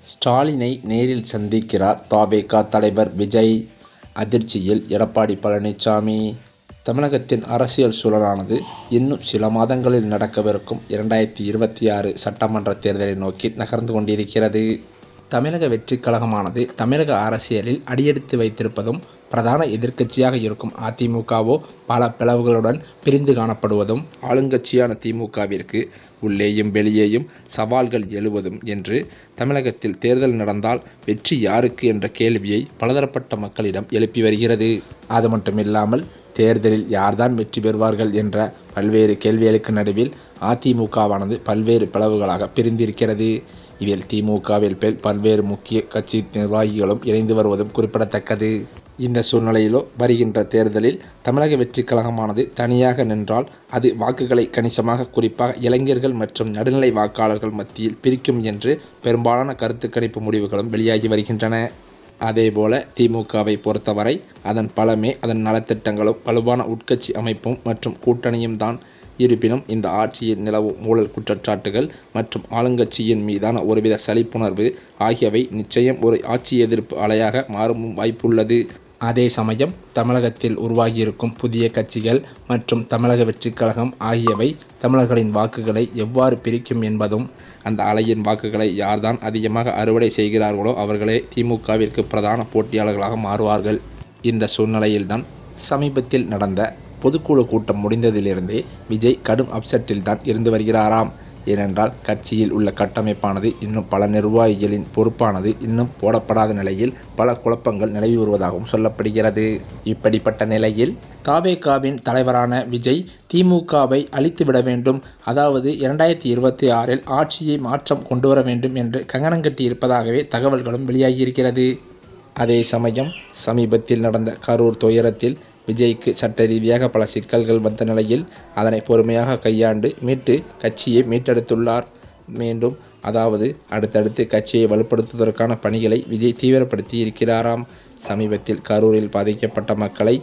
ஸ்டாலினை நேரில் சந்திக்கிறார் தவேகா தலைவர் விஜய். அதிர்ச்சியில் எடப்பாடி பழனிசாமி. தமிழகத்தின் அரசியல் சூழலானது இன்னும் சில மாதங்களில் நடக்கவிருக்கும் 2026 சட்டமன்ற தேர்தலை நோக்கி நகர்ந்து கொண்டிருக்கிறது. தமிழக வெற்றிக் கழகமானது தமிழக அரசியலில் அடியெடுத்து வைத்திருப்பதும், பிரதான எதிர்க்கட்சியாக இருக்கும் அதிமுகவோ பல பிளவுகளுடன் பிரிந்து காணப்படுவதும், ஆளுங்கட்சியான திமுகவிற்கு உள்ளேயும் வெளியேயும் சவால்கள் எழுவதும் என்று தமிழகத்தில் தேர்தல் நடந்தால் வெற்றி யாருக்கு என்ற கேள்வியை பலதரப்பட்ட மக்களிடம் எழுப்பி வருகிறது. அது மட்டுமில்லாமல் தேர்தலில் யார்தான் வெற்றி பெறுவார்கள் என்ற பல்வேறு கேள்விகளுக்கு நடுவில் அதிமுகவானது பல்வேறு பிளவுகளாக பிரிந்திருக்கிறது. இதில் திமுகவில் பல்வேறு முக்கிய கட்சி நிர்வாகிகளும் இணைந்து வருவதும் குறிப்பிடத்தக்கது. இந்த சூழ்நிலையிலோ வருகின்ற தேர்தலில் தமிழக வெற்றிக் கழகமானது தனியாக நின்றால் அது வாக்குகளை கணிசமாக, குறிப்பாக இளைஞர்கள் மற்றும் நடுநிலை வாக்காளர்கள் மத்தியில் பிரிக்கும் என்று பெரும்பாலான கருத்து கணிப்பு முடிவுகளும் வெளியாகி வருகின்றன. அதேபோல திமுகவை பொறுத்தவரை அதன் பலமே அதன் நலத்திட்டங்களும் வலுவான உட்கட்சி அமைப்பும் மற்றும் கூட்டணியும் தான். இருப்பினும் இந்த ஆட்சியில் நிலவும் ஊழல் குற்றச்சாட்டுகள் மற்றும் ஆளுங்கட்சியின் மீதான ஒருவித சலிப்புணர்வு ஆகியவை நிச்சயம் ஒரு ஆட்சி எதிர்ப்பு அலையாக மாறும் வாய்ப்புள்ளது. அதே சமயம் தமிழகத்தில் உருவாகியிருக்கும் புதிய கட்சிகள் மற்றும் தமிழக வெற்றிக் கழகம் ஆகியவை தமிழர்களின் வாக்குகளை எவ்வாறு பிரிக்கும் என்பதும், அந்த அலையின் வாக்குகளை யார்தான் அதிகமாக அறுவடை செய்கிறார்களோ அவர்களே திமுகவிற்கு பிரதான போட்டியாளர்களாக மாறுவார்கள். இந்த சூழ்நிலையில்தான் சமீபத்தில் நடந்த பொதுக்குழு கூட்டம் முடிந்ததிலிருந்தே விஜய் கடும் அப்செட்டில் தான் இருந்து வருகிறாராம். ஏனென்றால் கட்சியில் உள்ள கட்டமைப்பானது இன்னும் பல நிர்வாகிகளின் பொறுப்பானது இன்னும் போடப்படாத நிலையில் பல குழப்பங்கள் நிலவி வருவதாகவும் சொல்லப்படுகிறது. இப்படிப்பட்ட நிலையில் தவேகாவின் தலைவரான விஜய் திமுகவை அழித்துவிட வேண்டும், அதாவது 2026 ஆட்சியை மாற்றம் கொண்டு வர வேண்டும் என்று கங்கணம் கட்டியிருப்பதாகவே தகவல்களும் வெளியாகியிருக்கிறது. அதே சமயம் சமீபத்தில் நடந்த கரூர் துயரத்தில் விஜய்க்கு சட்ட ரீதியாக பல சிக்கல்கள் வந்த நிலையில் அதனை பொறுமையாக கையாண்டு மீட்டு கட்சியை மீட்டெடுத்துள்ளார். மீண்டும் அதாவது அடுத்தடுத்து கட்சியை வலுப்படுத்துவதற்கான பணிகளை விஜய் தீவிரப்படுத்தி இருக்கிறாராம். சமீபத்தில் கரூரில் பாதிக்கப்பட்ட மக்களை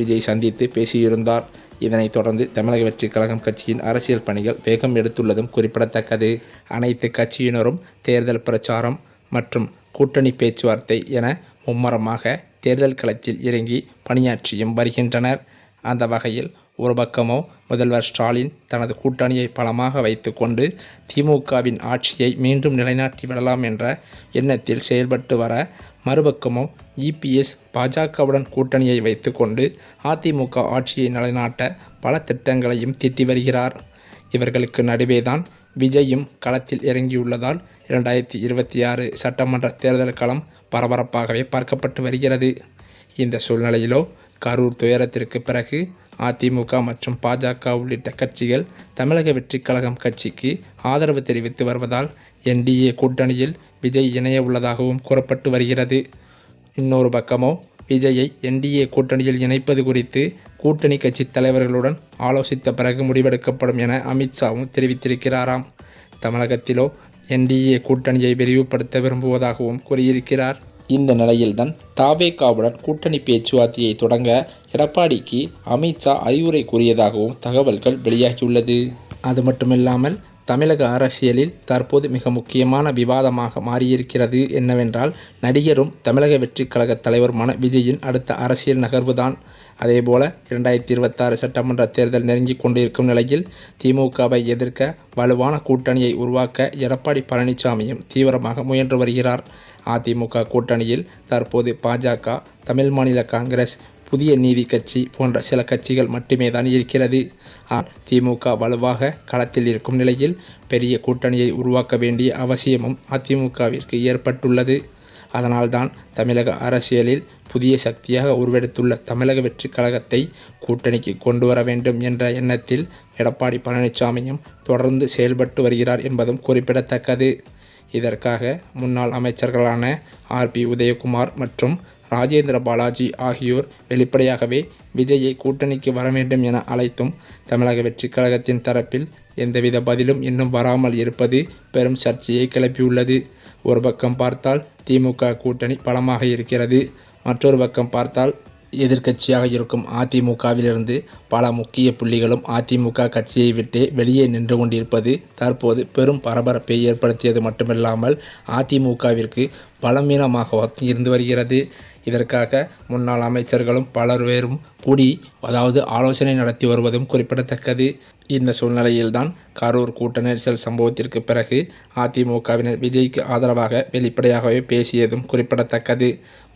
விஜய் சந்தித்து பேசியிருந்தார். இதனைத் தொடர்ந்து தமிழக வெற்றிக் கழகம் கட்சியின் அரசியல் பணிகள் வேகம் எடுத்துள்ளதும் குறிப்பிடத்தக்கது. அனைத்து கட்சியினரும் தேர்தல் பிரச்சாரம் மற்றும் கூட்டணி பேச்சுவார்த்தை என மும்மரமாக தேர்தல் களத்தில் இறங்கி பணியாற்றியும் வருகின்றனர். அந்த வகையில் ஒரு பக்கமோ முதல்வர் ஸ்டாலின் தனது கூட்டணியை பலமாக வைத்து கொண்டு திமுகவின் ஆட்சியை மீண்டும் நிலைநாட்டி விடலாம் என்ற எண்ணத்தில் செயல்பட்டு வர, மறுபக்கமோ இபிஎஸ் பாஜகவுடன் கூட்டணியை வைத்து கொண்டு அதிமுக ஆட்சியை நிலைநாட்ட பல திட்டங்களையும் தீட்டி வருகிறார். இவர்களுக்கு நடுவேதான் விஜயும் களத்தில் இறங்கியுள்ளதால் 2026 சட்டமன்ற தேர்தல் களம் பரபரப்பாகவே பார்க்கப்பட்டு வருகிறது. இந்த சூழ்நிலையிலோ கரூர் துயரத்திற்கு பிறகு அதிமுக மற்றும் பாஜக உள்ளிட்ட கட்சிகள் தமிழக வெற்றிக் கழகம் கட்சிக்கு ஆதரவு தெரிவித்து வருவதால் என்டிஏ கூட்டணியில் விஜய் இணைய உள்ளதாகவும் கூறப்பட்டு வருகிறது. இன்னொரு பக்கமோ விஜயை என்டிஏ கூட்டணியில் இணைப்பது குறித்து கூட்டணி கட்சி தலைவர்களுடன் ஆலோசித்த பிறகு முடிவெடுக்கப்படும் என அமித்ஷாவும் தெரிவித்திருக்கிறாராம். தமிழகத்திலோ என்டிஏ கூட்டணியை விரிவுபடுத்த விரும்புவதாகவும் கூறியிருக்கிறார். இந்த நிலையில்தான் தவேகாவுடன் கூட்டணி பேச்சுவார்த்தையை தொடங்க எடப்பாடிக்கு அமித்ஷா அறிவுரை கூறியதாகவும் தகவல்கள் வெளியாகியுள்ளது. அது மட்டுமில்லாமல் தமிழக அரசியலில் தற்போது மிக முக்கியமான விவாதமாக மாறியிருக்கிறது என்னவென்றால், நடிகரும் தமிழக வெற்றிக் கழக தலைவருமான விஜயின் அடுத்த அரசியல் நகர்வுதான். அதேபோல 2026 சட்டமன்ற தேர்தல் நெருங்கி கொண்டிருக்கும் நிலையில் திமுகவை எதிர்க்க வலுவான கூட்டணியை உருவாக்க எடப்பாடி பழனிசாமியும் தீவிரமாக முயன்று வருகிறார். அதிமுக கூட்டணியில் தற்போது பாஜக, தமிழ் மாநில காங்கிரஸ், புதிய நீதி கட்சி போன்ற சில கட்சிகள் மட்டுமே தான் இருக்கிறது. திமுக வலுவாக களத்தில் இருக்கும் நிலையில் பெரிய கூட்டணியை உருவாக்க வேண்டிய அவசியமும் அதிமுகவிற்கு ஏற்பட்டுள்ளது. அதனால்தான் தமிழக அரசியலில் புதிய சக்தியாக உருவெடுத்துள்ள தமிழக வெற்றிக் கழகத்தை கூட்டணிக்கு கொண்டு வர வேண்டும் என்ற எண்ணத்தில் எடப்பாடி பழனிசாமியும் தொடர்ந்து செயல்பட்டு வருகிறார் என்பதும் குறிப்பிடத்தக்கது. இதற்காக முன்னாள் அமைச்சர்களான ஆர்பி உதயகுமார் மற்றும் ராஜேந்திர பாலாஜி ஆகியோர் வெளிப்படையாகவே விஜயை கூட்டணிக்கு வர வேண்டும் என அழைத்தும் தமிழக வெற்றிக் கழகத்தின் தரப்பில் எந்தவித பதிலும் இன்னும் வராமல் இருப்பது பெரும் சர்ச்சையை கிளப்பியுள்ளது. ஒரு பக்கம் பார்த்தால் திமுக கூட்டணி பலமாக இருக்கிறது, மற்றொரு பக்கம் பார்த்தால் எதிர்க்கட்சியாக இருக்கும் அதிமுகவிலிருந்து பல முக்கிய புள்ளிகளும் அதிமுக கட்சியை விட்டு வெளியே நின்று கொண்டிருப்பது தற்போது பெரும் பரபரப்பை ஏற்படுத்தியது மட்டுமில்லாமல் அதிமுகவிற்கு பலவீனமாக இருந்து வருகிறது. இதற்காக முன்னாள் அமைச்சர்களும் பலரும் கூடி ஆலோசனை நடத்தி வருவதும் குறிப்பிடத்தக்கது. இந்த சூழ்நிலையில்தான் கரூர் கூட்ட நெரிசல் சம்பவத்திற்கு பிறகு அதிமுகவினர் விஜய்க்கு ஆதரவாக வெளிப்படையாகவே பேசியதும் குறிப்பிடத்தக்கது.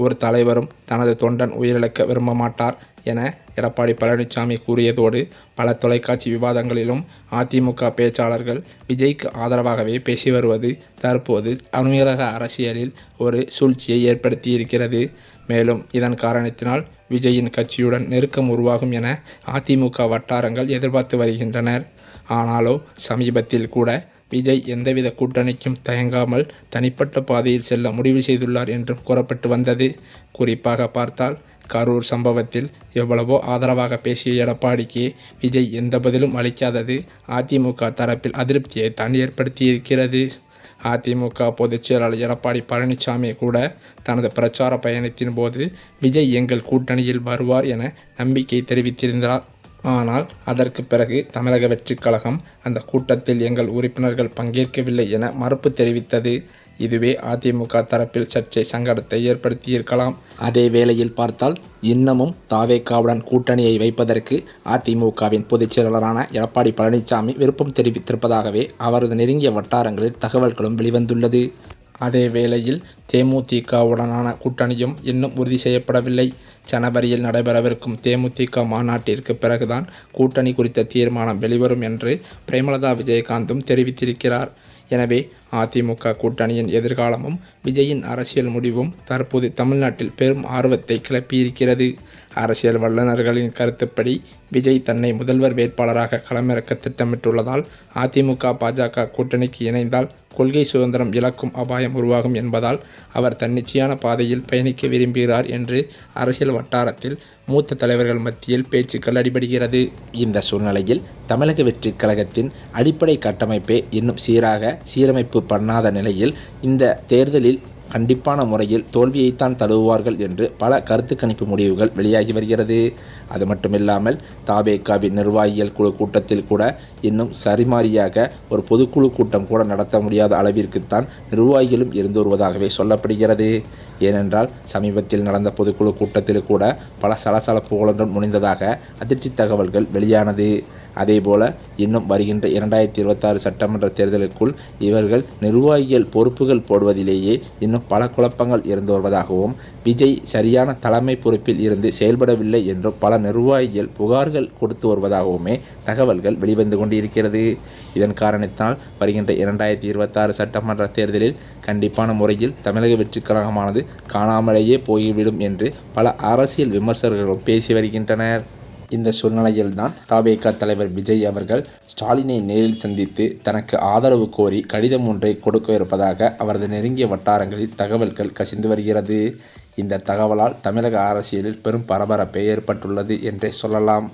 ஒரு தலைவரும் தனது தொண்டன் உயிரிழக்க விரும்ப மாட்டார் என எடப்பாடி பழனிசாமி கூறியதோடு பல தொலைக்காட்சி விவாதங்களிலும் அதிமுக பேச்சாளர்கள் விஜய்க்கு ஆதரவாகவே பேசி வருவது தற்போது தமிழக அரசியலில் ஒரு சூழ்ச்சியை ஏற்படுத்தியிருக்கிறது. மேலும் இதன் காரணத்தினால் விஜயின் கட்சியுடன் நெருக்கம் உருவாகும் என அதிமுக வட்டாரங்கள் எதிர்பார்த்து வருகின்றனர். ஆனாலோ சமீபத்தில் கூட விஜய் எந்தவித கூட்டணிக்கும் தயங்காமல் தனிப்பட்ட பாதையில் செல்ல முடிவு செய்துள்ளார் என்றும் கூறப்பட்டு வந்தது. குறிப்பாக பார்த்தால் கரூர் சம்பவத்தில் எவ்வளவோ ஆதரவாக பேசிய எடப்பாடிக்கு விஜய் எந்த பதிலும் அளிக்காதது அதிமுக தரப்பில் அதிருப்தியை தான் ஏற்படுத்தியிருக்கிறது. அதிமுக பொதுச் செயலாளர் எடப்பாடி பழனிசாமி கூட தனது பிரச்சார பயணத்தின் போது விஜய் எங்கள் கூட்டணியில் வருவார் என நம்பிக்கை தெரிவித்திருந்தார். ஆனால் அதற்கு பிறகு தமிழக வெற்றிக் கழகம் அந்த கூட்டத்தில் எங்கள் உறுப்பினர்கள் பங்கேற்கவில்லை என மறுப்பு தெரிவித்தது. இதுவே அதிமுக தரப்பில் சர்ச்சை சங்கடத்தை ஏற்படுத்தியிருக்கலாம். அதே வேளையில் பார்த்தால் இன்னமும் தாவேகாவுடன் கூட்டணியை வைப்பதற்கு அதிமுகவின் பொதுச் செயலாளரான எடப்பாடி பழனிசாமி விருப்பம் தெரிவித்திருப்பதாகவே அவரது நெருங்கிய வட்டாரங்களில் தகவல்களும் வெளிவந்துள்ளது. அதே வேளையில் தேமுதிகவுடனான கூட்டணியும் இன்னும் உறுதி செய்யப்படவில்லை. ஜனவரியில் நடைபெறவிருக்கும் தேமுதிக மாநாட்டிற்கு பிறகுதான் கூட்டணி குறித்த தீர்மானம் வெளிவரும் என்று பிரேமலதா விஜயகாந்தும் தெரிவித்திருக்கிறார். எனவே அதிமுக கூட்டணியின் எதிர்காலமும் விஜயின் அரசியல் முடிவும் தற்போது தமிழ்நாட்டில் பெரும் ஆர்வத்தை கிளப்பியிருக்கிறது. அரசியல் வல்லுநர்களின் கருத்துப்படி விஜய் தன்னை முதல்வர் வேட்பாளராக களமிறக்க திட்டமிட்டுள்ளதால் அதிமுக பாஜக கூட்டணிக்கு இணைந்தால் கொள்கை சுதந்திரம் இழக்கும் அபாயம் உருவாகும் என்பதால் அவர் தன்னிச்சையான பாதையில் பயணிக்க விரும்புகிறார் என்று அரசியல் வட்டாரத்தில் மூத்த தலைவர்கள் மத்தியில் பேச்சுக்கள் அடிபடுகிறது. இந்த சூழ்நிலையில் தமிழக வெற்றிக் கழகத்தின் அடிப்படை கட்டமைப்பே இன்னும் சீரமைப்பு பண்ணாத நிலையில் இந்த தேர்தலில் கண்டிப்பான முறையில் தோல்வியைத்தான் தழுவுவார்கள் என்று பல கருத்து கணிப்பு முடிவுகள் வெளியாகி வருகிறது. அது மட்டுமில்லாமல் தாவேகாவின் நிர்வாகிகள் குழு கூட்டத்தில் கூட இன்னும் சரிமாரியாக ஒரு பொதுக்குழு கூட்டம் கூட நடத்த முடியாத அளவிற்குத்தான் நிர்வாகிகளும் இருந்து வருவதாகவே சொல்லப்படுகிறது. ஏனென்றால் சமீபத்தில் நடந்த பொதுக்குழு கூட்டத்தில் கூட பல சலசலப்புகளுடன் முடிந்ததாக அதிர்ச்சி தகவல்கள் வெளியானது. அதேபோல இன்னும் வருகின்ற 2026 சட்டமன்ற தேர்தலுக்குள் இவர்கள் நிர்வாகிகள் பொறுப்புகள் போடுவதிலேயே இன்னும் பல குழப்பங்கள் இருந்து வருவதாகவும் விஜய் சரியான தலைமை பொறுப்பில் இருந்து செயல்படவில்லை என்றும் பல நிர்வாகிகள் புகார்கள் கொடுத்து வருவதாகவுமே தகவல்கள் வெளிவந்து கொண்டிருக்கிறது. இதன் காரணத்தினால் வருகின்ற 2026 சட்டமன்ற தேர்தலில் கண்டிப்பான முறையில் தமிழக வெற்றிக் கழகமானது காணாமலேயே போய்விடும் என்று பல அரசியல் விமர்சகர்களும் பேசி வருகின்றனர். இந்த சூழ்நிலையில்தான் தவேக தலைவர் விஜய் அவர்கள் ஸ்டாலினை நேரில் சந்தித்து தனக்கு ஆதரவு கோரி கடிதம் ஒன்றை கொடுக்க இருப்பதாக அவரது நெருங்கிய வட்டாரங்களில் தகவல்கள் கசிந்து வருகிறது. இந்த தகவலால் தமிழக அரசியலில் பெரும் பரபரப்பே ஏற்பட்டுள்ளது என்றே சொல்லலாம்.